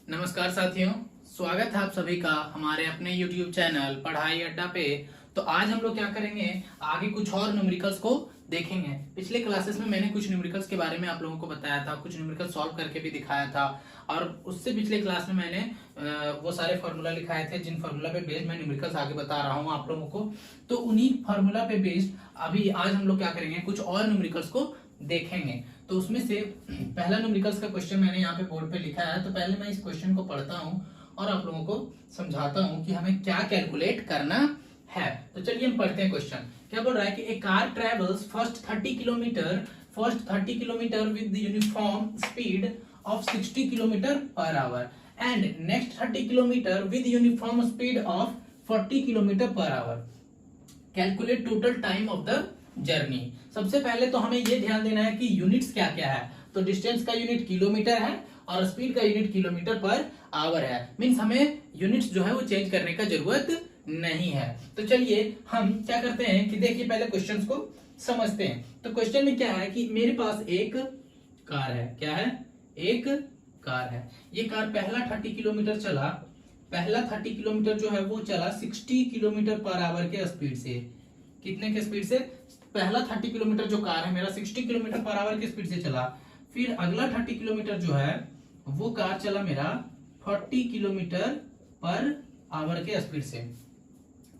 नमस्कार साथियों, स्वागत है आप सभी का हमारे अपने YouTube चैनल पढ़ाई अड्डा पे। तो आज हम लोग क्या करेंगे, आगे कुछ और न्यूमेरिकल्स को देखेंगे। पिछले क्लासेस में मैंने कुछ न्यूमेरिकल्स के बारे में आप लोगों को बताया था, कुछ न्यूमेरिकल सॉल्व करके भी दिखाया था, और उससे पिछले क्लास में मैंने वो सारे फार्मूला लिखाए थे जिन फार्मूला पे बेस्ड मैं न्यूमेरिकल्स आगे बता रहा हूँ आप लोगों को। तो उन्हीं फार्मूला पे बेस्ड अभी आज हम लोग क्या करेंगे, कुछ और न्यूमेरिकल्स को देखेंगे। तो उसमें से पहला न्यूमेरिकल्स का क्वेश्चन मैंने यहाँ पे बोर्ड पे लिखा है। तो पहले मैं इस क्वेश्चन को पढ़ता हूँ और आप लोगों को समझाता हूँ कि हमें क्या कैलकुलेट करना है। तो चलिए हम पढ़ते हैं क्वेश्चन। क्या बोल रहा है कि a car travels first 30 kilometre with the uniform speed of 60 kilometre per hour and next 30 kilometre with uniform speed of 40 kilometre per hour. Calculate total time of the journey. सबसे पहले तो हमें ये ध्यान देना है कि यूनिट्स क्या क्या है। तो डिस्टेंस का यूनिट किलोमीटर है और स्पीड का यूनिट किलोमीटर पर आवर है। मींस हमें यूनिट्स जो है वो चेंज करने का जरूरत नहीं है। तो चलिए हम क्या करते हैं कि देखिए पहले क्वेश्चंस को समझते हैं। तो क्वेश्चन में क्या है कि मेरे पास एक कार है। क्या है? एक कार है। ये कार पहला 30 किलोमीटर चला। पहला 30 किलोमीटर जो है वो चला 60 किलोमीटर पर आवर के स्पीड से। कितने के स्पीड से? पहला 30 किलोमीटर जो कार है मेरा 60 किलोमीटर पर आवर के स्पीड से चला। फिर अगला 30 किलोमीटर जो है वो कार चला मेरा 40 किलोमीटर पर आवर के स्पीड से।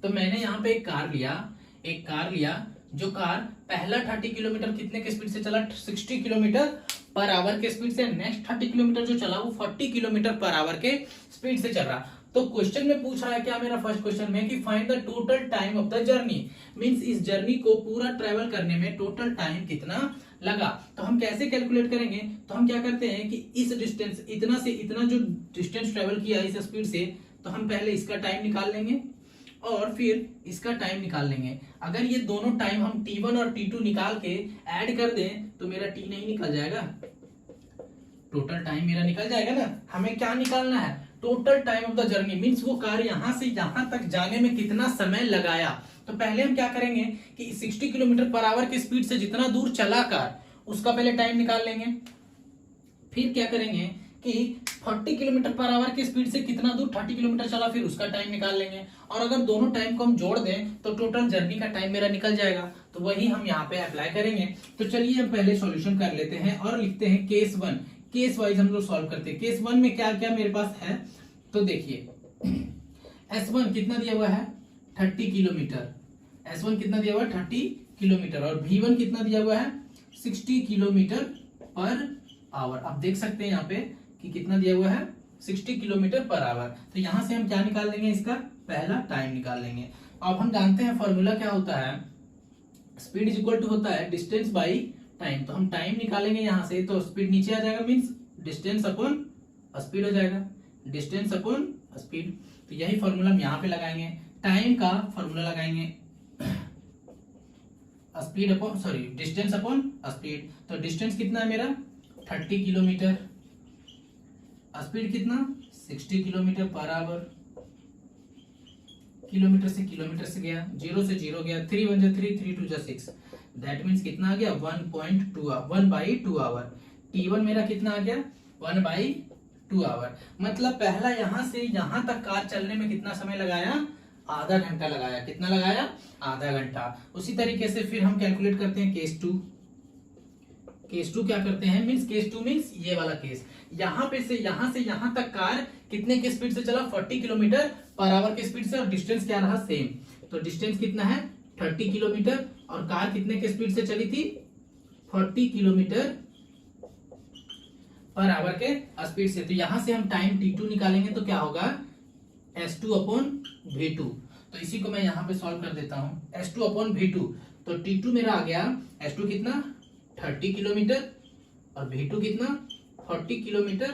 तो मैंने यहाँ पे एक कार लिया जो कार पहला 30 किलोमीटर कितने के स्पीड से चला? 60 किलोमीटर पर आवर के स्पीड से। नेक्स्ट 30 किलोमीटर जो चला वो 40 किलोमीटर पर आवर के स्पीड से चल रहा। तो क्वेश्चन में पूछ रहा है क्या, मेरा फर्स्ट क्वेश्चन में कि find the total time of the journey. Means इस जर्नी को पूरा ट्रेवल करने में टोटल टाइम कितना लगा। तो हम कैसे कैलकुलेट करेंगे? तो हम क्या करते हैं कि इस डिस्टेंस इतना से इतना जो डिस्टेंस ट्रेवल किया इस स्पीड से, तो हम पहले इसका टाइम निकाल लेंगे और फिर इसका टाइम निकाल लेंगे। अगर ये दोनों टाइम हम T1 और T2 निकाल के ऐड कर दें तो मेरा T नहीं निकल जाएगा, टोटल टाइम मेरा निकल जाएगा ना। हमें क्या निकालना है? Total time of the journey. Means वो कार यहां से यहां तक जाने में कितना समय लगाया। तो पहले हम क्या करेंगे कि 60 किलोमीटर पर आवर की स्पीड से जितना दूर चला कार उसका पहले टाइम निकाल लेंगे। फिर क्या करेंगे कि 40 किलोमीटर पर आवर की स्पीड से कितना दूर 30 किलोमीटर चला फिर उसका टाइम निकाल लेंगे। और अगर दोनों टाइम को हम जोड़ दें तो टोटल जर्नी का टाइम मेरा निकल जाएगा। तो वही हम यहाँ पे अप्लाई करेंगे। तो चलिए हम पहले सॉल्यूशन कर लेते हैं और लिखते हैं केस 1। केस वाइज हम लोग सॉल्व करते हैं। केस 1 में क्या क्या मेरे पास है तो देखिए, S1 कितना दिया हुआ है? 30 किलोमीटर। S1 कितना दिया हुआ है? 30 किलोमीटर। और V1 कितना दिया हुआ है? 60 किलोमीटर पर आवर। आप देख सकते हैं यहाँ पे कि कितना दिया हुआ है? 60 किलोमीटर पर आवर। तो यहां से हम क्या निकाल लेंगे? इसका पहला टाइम निकाल लेंगे। अब हम जानते हैं फॉर्मूला क्या होता है, स्पीड इज इक्वल टू होता है डिस्टेंस बाई टाइम। तो हम टाइम निकालेंगे यहां से तो स्पीड नीचे आ जाएगा, मींस डिस्टेंस अपॉन स्पीड हो जाएगा, डिस्टेंस अपॉन स्पीड। तो यही फॉर्मूला हम यहाँ पे लगाएंगे। टाइम का फॉर्मूला लगाएंगे speed upon distance upon speed. तो डिस्टेंस कितना है मेरा? 30 किलोमीटर। स्पीड कितना? 60 किलोमीटर पर आवर। किलोमीटर से गया, 0 से 0 गया, 3 1 3 3 2 6। दैट मीन्स कितना आ गया? 1/2 आवर। T1 मेरा कितना आ गया? 1/2 आवर। मतलब पहला यहां से यहां तक कार चलने में कितना समय लगाया? आधा घंटा लगाया। कितना लगाया? आधा घंटा। उसी तरीके से फिर हम कैलकुलेट करते हैं केस 2। केस 2 क्या करते हैं? मींस केस 2 मींस ये वाला केस। यहां से यहां तक कार कितने के स्पीड से चला? 40 किलोमीटर पर आवर के स्पीड से। और डिस्टेंस क्या रहा? सेम। तो डिस्टेंस कितना है? 30 किलोमीटर। और कार कितने के स्पीड से चली थी? 40 किलोमीटर पर आवर के स्पीड से। तो यहां से हम टाइम T2 निकालेंगे तो क्या होगा? S2 upon V2। तो इसी को मैं यहां पे सॉल्व कर देता हूं। S2 upon V2। तो T2 मेरा आ गया, S2 कितना? 30 किलोमीटर और V2 कितना? 40 किलोमीटर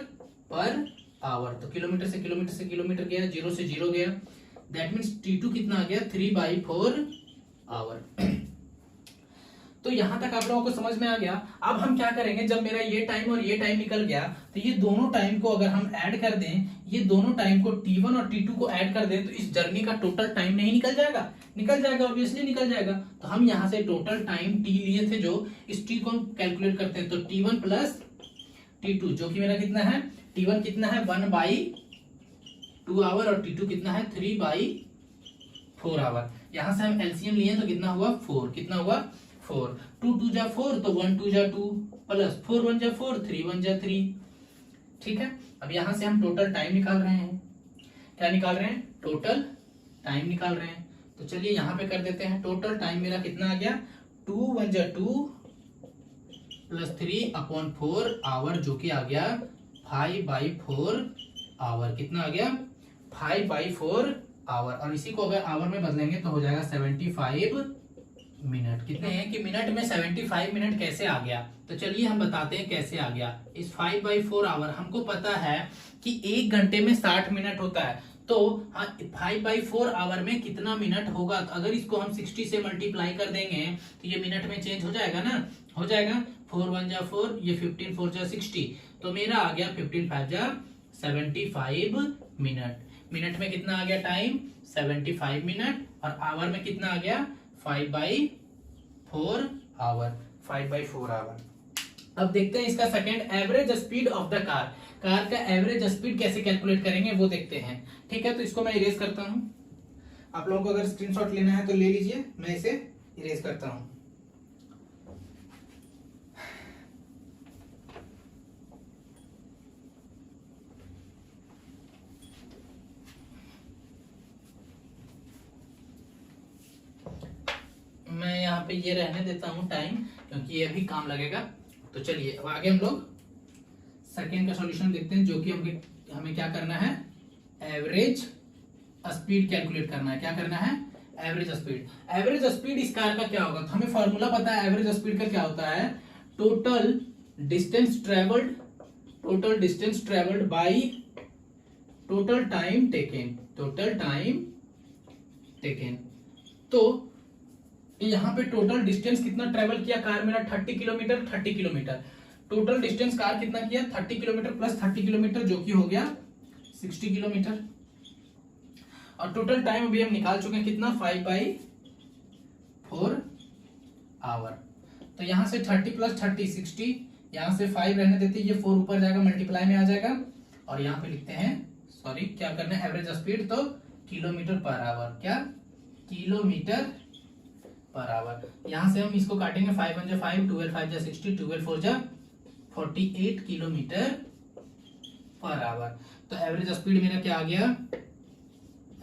पर आवर। तो किलोमीटर से किलोमीटर गया, 0 से 0 गया। दैट मीन्स T2 कितना आ गया? 3/4 आवर। तो यहां तक आप लोगों को समझ में आ गया। अब हम क्या करेंगे, जब मेरा ये टाइम और ये टाइम निकल गया तो ये दोनों टाइम को अगर हम ऐड कर दें, ये दोनों टाइम को T1 और T2 को ऐड कर दें तो इस जर्नी का टोटल टाइम नहीं निकल जाएगा? निकल जाएगा, ऑब्वियसली निकल जाएगा। तो हम यहाँ से टोटल टाइम T लिए थे जो, इस T को हम कैलकुलेट करते हैं। तो T1 प्लस T2 जो कि मेरा कितना है, T1 कितना है 1/2 आवर और T2 कितना है 3/4 आवर। यहां से हम एलसीएम लिए तो कितना हुआ 4, कितना हुआ 4, 2 2 जा 4 तो 1 2 जा 2 प्लस 4 1 जा 4 3 1 जा 3। ठीक है, अब यहां से हम टोटल टाइम निकाल रहे हैं। क्या निकाल रहे हैं, टोटल टाइम निकाल रहे हैं। तो चलिए यहां पे कर देते हैं, टोटल टाइम मेरा कितना आ गया 2 1 जा 2 प्लस 3/4 आवर जो कि आ गया 5/4 आवर। कितना आ गया 5/4 आवर। और इसी को अगर आवर में बदलेंगे तो हो जाएगा 75 मिनट। कितने हैं कि मिनट में 75 मिनट कैसे आ गया, तो चलिए हम बताते हैं कैसे आ गया। इस 5/4 आवर हमको पता है कि 1 घंटे में 60 मिनट होता है, तो 5/4 आवर में कितना मिनट होगा। तो अगर इसको हम 60 से मल्टीप्लाई कर देंगे तो ये मिनट में चेंज हो जाएगा ना, हो जाएगा 4 1 जा 4, ये 15 4 जा 60, तो मेरा आ गया 15 5 जा 75 मिनट। मिनट में कितना आ गया टाइम 75 मिनट, और आवर में कितना आ गया 5/4 आवर, 5/4 आवर। अब देखते हैं इसका second, average speed of the car. Car का एवरेज स्पीड कैसे कैलकुलेट करेंगे वो देखते हैं। ठीक है, तो इसको मैं इरेज करता हूं। आप लोगों को अगर स्क्रीनशॉट लेना है तो ले लीजिए, मैं इसे इरेज करता हूं। मैं यहाँ पे ये रहने देता हूँ टाइम, क्योंकि ये भी काम लगेगा। तो चलिए अब आगे हम लोग सेकेंड का सॉल्यूशन देखते हैं, जो कि हमें क्या करना है, एवरेज स्पीड कैलकुलेट करना है। क्या करना है, एवरेज स्पीड। एवरेज स्पीड इस कार का क्या होगा, तो हमें फॉर्मूला पता है एवरेज स्पीड का क्या होता है, total distance travelled by total time taken. तो यहाँ पे टोटल डिस्टेंस कितना ट्रेवल किया कार मेरा 30 किलोमीटर। टोटल डिस्टेंस कार कितना किया 30 किलोमीटर प्लस 30 किलोमीटर जो कि हो गया 60 किलोमीटर। और टोटल टाइम अभी हम निकाल चुके हैं कितना 5/4 आवर। तो यहां से 30 प्लस 30 60, यहां से 5 रहने देते, ये 4 ऊपर जाएगा मल्टीप्लाई में आ जाएगा, और यहाँ पे लिखते हैं सॉरी क्या करना है एवरेज स्पीड, तो किलोमीटर पर आवर। क्या, किलोमीटर पर आवर। यहां से हम इसको काटेंगे 5 1 जा 5, 12 5 जा 60, 12 4 जा 48 किलोमीटर पर आवर। तो एवरेज स्पीड मेरा क्या आ गया,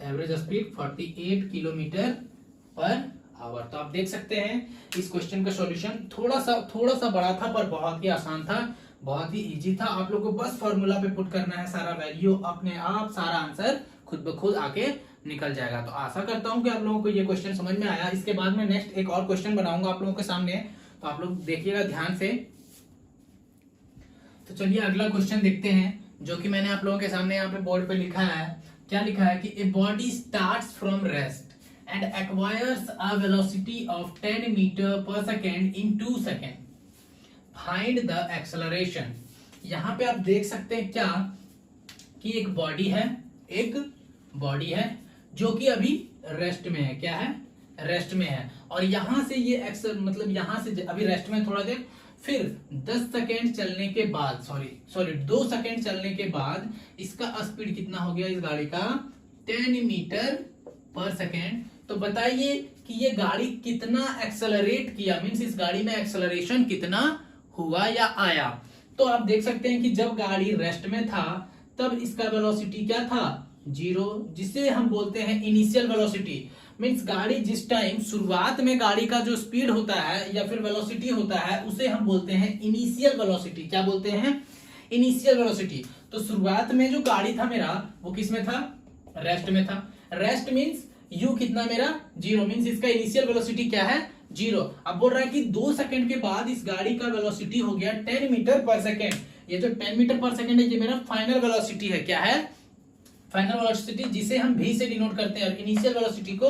average speed 48 kilometre per our. तो आप देख सकते हैं इस क्वेश्चन का सॉल्यूशन थोड़ा सा बड़ा था पर बहुत ही आसान था, बहुत ही इजी था। आप लोग को बस फॉर्मूला पे पुट करना है, सारा वैल्यू अपने आप सारा आंसर खुद ब खुद आके निकल जाएगा। तो आशा करता हूं कि आप लोगों को ये क्वेश्चन समझ में आया। इसके बाद में नेक्स्ट एक और क्वेश्चन बनाऊंगा आप लोगों के सामने, तो आप लोग देखिएगा ध्यान से। तो चलिए अगला क्वेश्चन देखते हैं, जो कि मैंने आप लोगों के सामने यहाँ पे बोर्ड पे लिखा है। क्या लिखा है कि a body starts from rest and acquires a velocity of 10 metre per second in 2 second, find the acceleration. यहाँ पे आप देख सकते हैं क्या कि एक बॉडी है जो कि अभी रेस्ट में है। क्या है, रेस्ट में है, और यहां से ये मतलब यहां से अभी रेस्ट में थोड़ा देर, फिर 10 सेकेंड चलने के बाद सॉरी 2 सेकेंड चलने के बाद इसका स्पीड कितना हो गया इस गाड़ी का 10 मीटर पर सेकेंड। तो बताइए कि ये गाड़ी कितना एक्सेलरेट किया, मींस इस गाड़ी में एक्सेलरेशन कितना हुआ या आया। तो आप देख सकते हैं कि जब गाड़ी रेस्ट में था तब इसका वेलोसिटी क्या था 0, जिसे हम बोलते हैं इनिशियल वेलोसिटी। मींस गाड़ी जिस टाइम शुरुआत में गाड़ी का जो स्पीड होता है या फिर वेलोसिटी होता है उसे हम बोलते हैं इनिशियल वेलोसिटी। क्या बोलते हैं, इनिशियल वेलोसिटी। तो शुरुआत में जो गाड़ी था मेरा वो किस में था, रेस्ट में था। रेस्ट मींस यू कितना मेरा 0, मींस इसका इनिशियल वेलोसिटी क्या है 0। अब बोल रहा है कि 2 सेकंड के बाद इस गाड़ी का वेलोसिटी हो गया 10 मीटर पर सेकेंड। ये जो 10 मीटर पर सेकेंड है ये मेरा फाइनल वेलोसिटी है। क्या है, फाइनल वेलोसिटी, जिसे हम v से डिनोट करते हैं, और इनिशियल वेलोसिटी को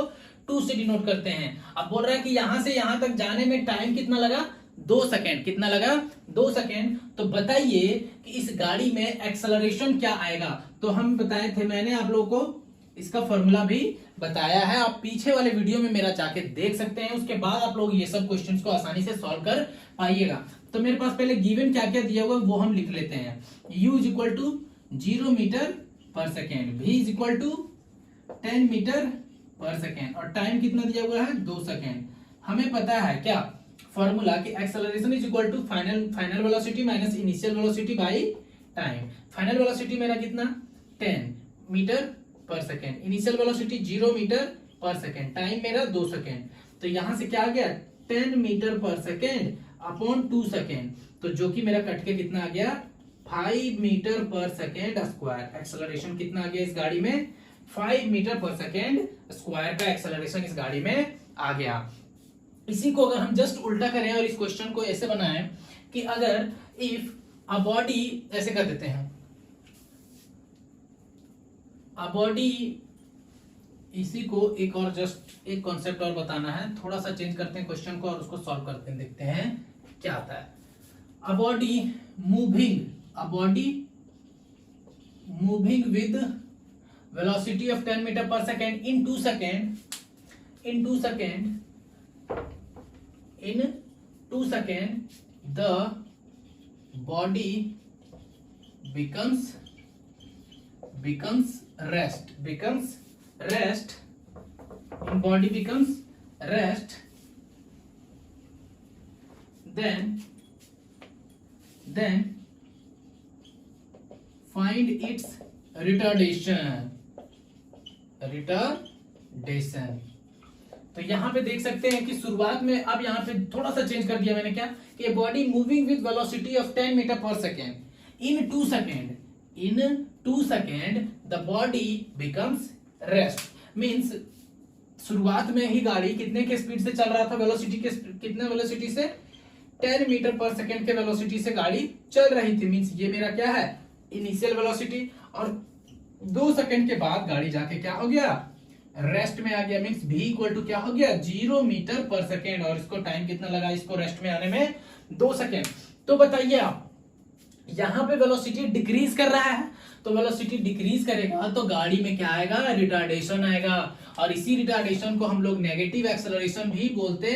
2 से डिनोट करते हैं। अब बोल रहा है कि यहां से यहां तक जाने में टाइम कितना लगा 2 सेकेंड। कितना लगा 2 सेकेंड। तो बताइए कि इस गाड़ी में एक्सेलरेशन क्या आएगा। तो हम बताए थे, मैंने आप लोगों को इसका फॉर्मूला भी बताया है, आप पीछे वाले वीडियो में मेरा जाके देख सकते हैं। उसके बाद आप लोग ये सब क्वेश्चंस को आसानी से सॉल्व कर पाइएगा। तो मेरे पास पहले गिवन क्या क्या दिया हुआ वो हम लिख लेते हैं। u is equal to 0 metre per second, v is equal to 10 metre per second, और टाइम कितना दिया हुआ है 2 सेकेंड। हमें पता है क्या फॉर्मूला कि acceleration is equal to final velocity minus initial velocity by time. Final velocity मेरा कितना 10 metre per second, initial velocity 0 metre per second, time मेरा 2 सेकेंड। तो यहां से क्या आ गया 10 metre per second upon 2 second, तो जो कि मेरा कट के कितना आ गया 5 metre per second square. Acceleration कितना आ गया इस गाड़ी में 5 मीटर पर सेकेंड स्क्वायर का एक्सेलरेशन इस गाड़ी में आ गया। इसी को अगर हम जस्ट उल्टा करें और इस क्वेश्चन को ऐसे बनाएं कि अगर इफ अ बॉडी, ऐसे कर देते हैं अ बॉडी, इसी को एक और जस्ट एक कॉन्सेप्ट और बताना है, थोड़ा सा चेंज करते हैं क्वेश्चन को और उसको सॉल्व करते हैं, देखते हैं क्या आता है। A body moving with velocity of 10 metre per second in 2 second, the body becomes rest, in body becomes rest, then find its retardation। तो यहां पे देख सकते हैं कि शुरुआत में, अब यहां पे थोड़ा सा चेंज कर दिया मैंने, क्या कि body moving with velocity of 10 metre per second in 2 second the body becomes rest. Means शुरुआत में ही गाड़ी कितने के स्पीड से चल रहा था, वेलोसिटी के कितने वेलोसिटी से 10 मीटर पर सेकेंड के वेलोसिटी से गाड़ी चल रही थी। मींस ये मेरा क्या है इनिशियल वेलोसिटी, और 2 सेकेंड के बाद गाड़ी जाके क्या हो गया रेस्ट में आ गया। मींस v इक्वल टू क्या हो गया 0 मीटर पर सेकेंड, और इसको टाइम कितना लगा इसको रेस्ट में आने में 2 सेकेंड। तो बताइए आप, यहां पे वेलोसिटी डिक्रीज कर रहा है, तो वेलोसिटी डिक्रीज करेगा तो गाड़ी में क्या आएगा रिटार्डेशन आएगा, और इसी रिटार्डेशन को हम लोग नेगेटिव एक्सेलरेशन भी बोलते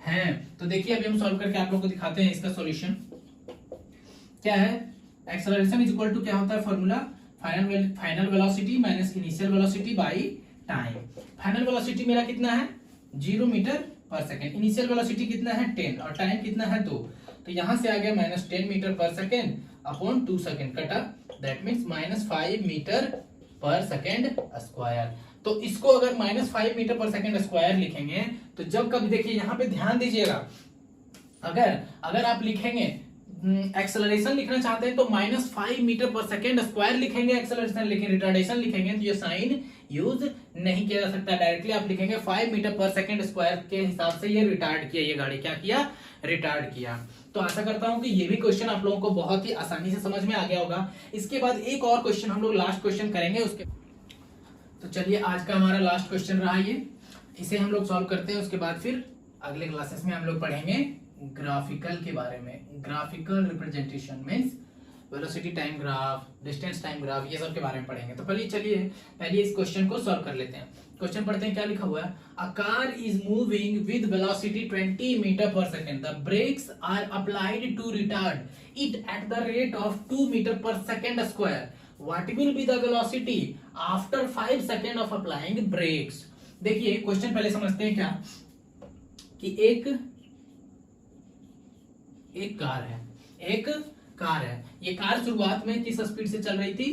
हैं। तो देखिए अभी हम सॉल्व करके आप लोगों को दिखाते हैं इसका सॉल्यूशन क्या है। एक्सेलरेशन इज इक्वल टू क्या होता है formula, final velocity minus initial velocity by time. Final velocity मेरा कितना है 0 metre per second, initial velocity कितना है 10 और टाइम कितना है 2, तो यहां से आ गया -10 metre per second upon 2 second कटा, that means -5 metre per second square. तो इसको अगर -5 मीटर पर सेकेंड स्क्वायर लिखेंगे तो जब कभी देखिए यहां पे ध्यान दीजिएगा, अगर आप लिखेंगे एक्सेलरेशन लिखना चाहते हैं तो -5 मीटर पर सेकेंड स्क्वायर लिखेंगे एक्सेलरेशन, लेकिन रिटार्डेशन लिखेंगे तो ये साइन यूज नहीं किया जा सकता। डायरेक्टली आप लिखेंगे 5 मीटर पर सेकेंड स्क्वायर के हिसाब से ये रिटार्ड किया, ये गाड़ी क्या किया रिटार्ड किया। तो आशा करता हूं कि ये भी क्वेश्चन आप लोगों को बहुत ही आसानी से समझ में आ गया होगा। इसके बाद एक और क्वेश्चन हम लोग लास्ट क्वेश्चन करेंगे उसके, तो चलिए आज का हमारा लास्ट क्वेश्चन रहा ये, इसे हम लोग सॉल्व करते हैं। उसके बाद फिर अगले क्लासेस में हम लोग पढ़ेंगे ग्राफिकल के बारे में, graphical representation means velocity time graph, distance time graph, ये सब के बारे में पढ़ेंगे। तो पहले इस क्वेश्चन को सॉल्व कर लेते हैं। क्वेश्चन पढ़ते हैं क्या लिखा हुआ है। A car is moving with velocity 20 metre per second, the brakes are applied to retard it at the rate of 2 metre per second square, what will be the velocity after 5 second of applying brakes. देखिए question पहले समझते हैं क्या कि एक car है, ये car शुरुआत में किस स्पीड से चल रही थी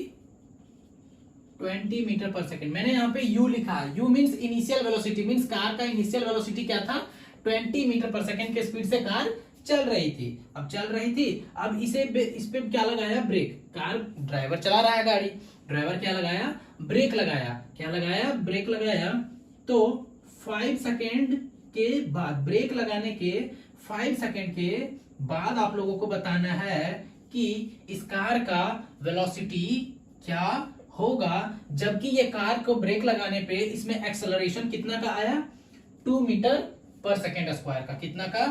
20 मीटर पर सेकेंड। मैंने यहाँ पे u लिखा, u means initial velocity, means car का इनिशियल वेलोसिटी क्या था 20 मीटर पर सेकेंड के स्पीड से कार चल रही थी। अब इस पे क्या लगाया ब्रेक, कार ड्राइवर चला रहा है गाड़ी, ड्राइवर क्या लगाया ब्रेक लगाया, ब्रेक लगाया। तो 5 सेकेंड के बाद, ब्रेक लगाने के 5 सेकेंड के बाद आप लोगों को बताना है कि इस कार का वेलोसिटी क्या होगा, जबकि ये कार को ब्रेक लगाने पे इसमें एक्सेलरेशन कितना का आया 2 मीटर पर सेकेंड स्क्वायर का, कितना का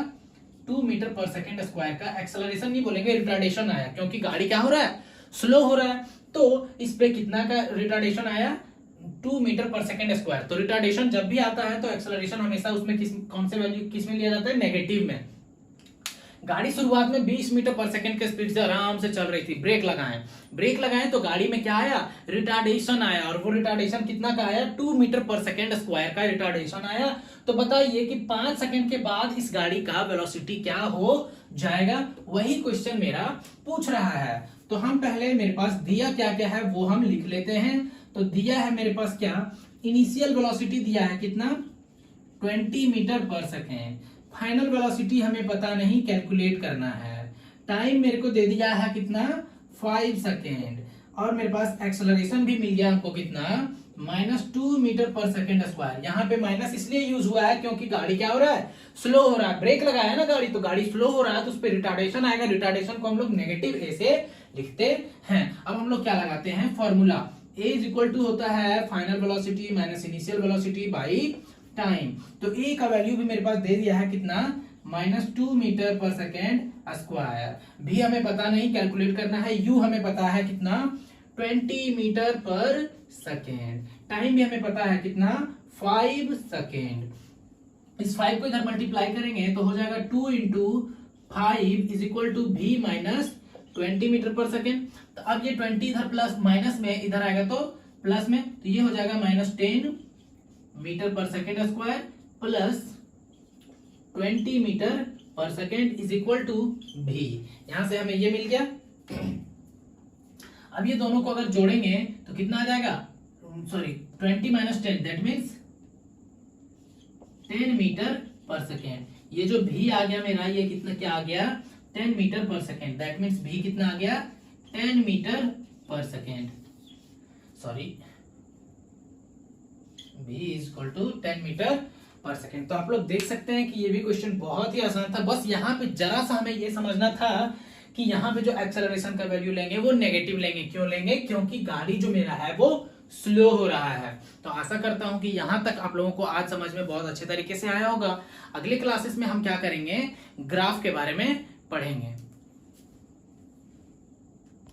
2 मीटर पर सेकेंड स्क्वायर का। एक्सेलरेशन नहीं बोलेंगे, रिटार्डेशन आया, क्योंकि गाड़ी क्या हो रहा है स्लो हो रहा है, तो इस पे कितना का रिटार्डेशन आया 2 मीटर पर सेकेंड स्क्वायर। तो रिटार्डेशन जब भी आता है तो एक्सेलरेशन हमेशा उसमें कौन से वैल्यू किस में लिया जाता है नेगेटिव में। गाड़ी शुरुआत में 20 मीटर पर सेकंड के स्पीड से आराम से चल रही थी, ब्रेक लगाएं तो गाड़ी में क्या आया, रिटार्डेशन आया, और वो रिटार्डेशन कितना का आया, 2 मीटर पर सेकंड स्क्वायर का रिटार्डेशन आया। तो बताइए कि 5 सेकंड के बाद इस गाड़ी का वेलोसिटी क्या हो जाएगा, वही क्वेश्चन मेरा पूछ रहा है। तो हम पहले, मेरे पास दिया क्या क्या है वो हम लिख लेते हैं। तो दिया है मेरे पास क्या, इनिशियल वेलोसिटी दिया है कितना, 20 metre per second. Final velocity हमें पता नहीं, कैलकुलेट करना है। टाइम मेरे को दे दिया है कितना, 5 सेकेंड। और मेरे पास एक्सेलरेशन भी मिल गया हमको कितना, -2 मीटर पर सेकेंड स्क्वायर। यहाँ पे माइनस इसलिए यूज हुआ है क्योंकि गाड़ी क्या हो रहा है, स्लो हो रहा है। ब्रेक लगाया है ना गाड़ी, तो गाड़ी स्लो हो रहा है तो उस पर रिटार्डेशन आएगा। रिटार्डेशन को हम लोग नेगेटिव ए से लिखते हैं। अब हम लोग क्या लगाते हैं, formula, A is equal to होता है final velocity minus initial velocity by time. तो ए का वैल्यू भी मेरे पास दे दिया है कितना, -2 मीटर पर सेकेंड स्क्वायर। भी हमें पता नहीं, कैलकुलेट करना है। यू हमें पता है कितना, 20 मीटर पर सेकेंड। टाइम भी हमें पता है कितना, 5 सेकेंड। इस 5 को इधर मल्टीप्लाई करेंगे तो हो जाएगा 2 इंटू 5 इज इक्वल टू भी माइनस 20 मीटर पर सेकेंड। तो अब ये 20 इधर प्लस माइनस में, इधर आएगा तो प्लस में, तो ये हो जाएगा -10 metre per second square plus 20 metre per second is equal to भी। यहां से हमें ये मिल गया। अब ये दोनों को अगर जोड़ेंगे तो कितना आ जाएगा, sorry 20 minus 10 that means 10 metre per second. ये जो भी आ गया मेरा, ये कितना क्या आ गया, 10 metre per second. That means भी कितना आ गया, 10 metre per second. Sorry, v is equal to 10 metre per second. तो आप लोग देख सकते हैं कि ये भी क्वेश्चन बहुत ही आसान था। बस यहाँ पे जरा सा हमें ये समझना था कि यहाँ पे जो एक्सेलरेशन का वैल्यू लेंगे वो नेगेटिव लेंगे। क्यों लेंगे, क्योंकि गाड़ी जो मेरा है वो स्लो हो रहा है। तो आशा करता हूं कि यहाँ तक आप लोगों को आज समझ में बहुत अच्छे तरीके से आया होगा। अगले क्लासेस में हम क्या करेंगे, ग्राफ के बारे में पढ़ेंगे।